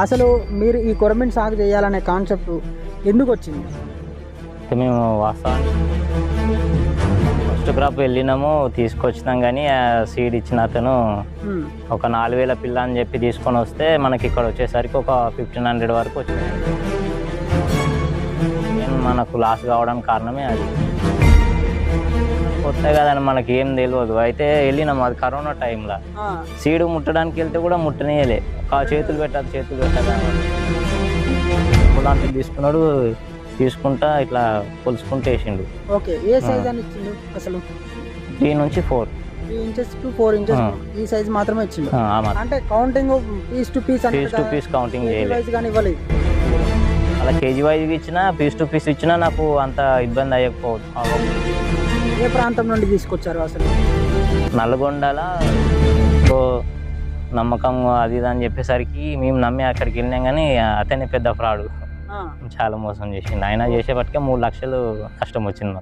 అసలు మీరు ఈ కొరమీను సాగు చేయాలనే కాన్సెప్ట్ ఎందుకు వచ్చింది? అయితే మేము వాస్తవానికి ఫస్ట్ క్రాప్ వెళ్ళినాము, తీసుకొచ్చినాం. కానీ ఆ సీడ్ ఇచ్చిన అతను ఒక 4000 పిల్ల అని చెప్పి తీసుకొని వస్తే మనకి ఇక్కడ వచ్చేసరికి ఒక 1500 వరకు వచ్చింది. మనకు లాస్ కావడానికి కారణమే అది. కొత్త కదండి, మనకి ఏం తెలియదు. అయితే వెళ్ళినాము, అది కరోనా టైంలో సీడ్ ముట్టడానికి వెళ్తే కూడా ముట్టనీయలే. చేతులు పెట్టాలి లాంటివి తీసుకున్నాడు. తీసుకుంటా ఇట్లా కొలుసుకుంటూ వేసిండు. ఓకే, ఏ సైజ్ అని ఇచ్చిండు? అసలు 3 నుంచి 4 3 inches to 4 inches ఈ సైజ్ మాత్రమే ఇచ్చిండు. అంటే counting piece to piece counting చేయలేదు. కానీ ఇవ్వలేదు. అలా కేజీ వైజ్ ఇచ్చినా, పీస్ టు పీస్ ఇచ్చినా నాకు అంత ఇబ్బంది అయ్యకపోవద్దు. ఏ ప్రాంతం నుండి తీసుకొచ్చారు అసలు? నల్గొండలా నమ్మకం అది ఇది అని చెప్పేసరికి మేము నమ్మి అక్కడికి వెళ్ళినాం. కానీ అతనే పెద్ద ఫ్రాడ్, చాలా మోసం చేసిండు. ఆయన చేసేపటికే 3 లక్షలు కష్టం వచ్చింది.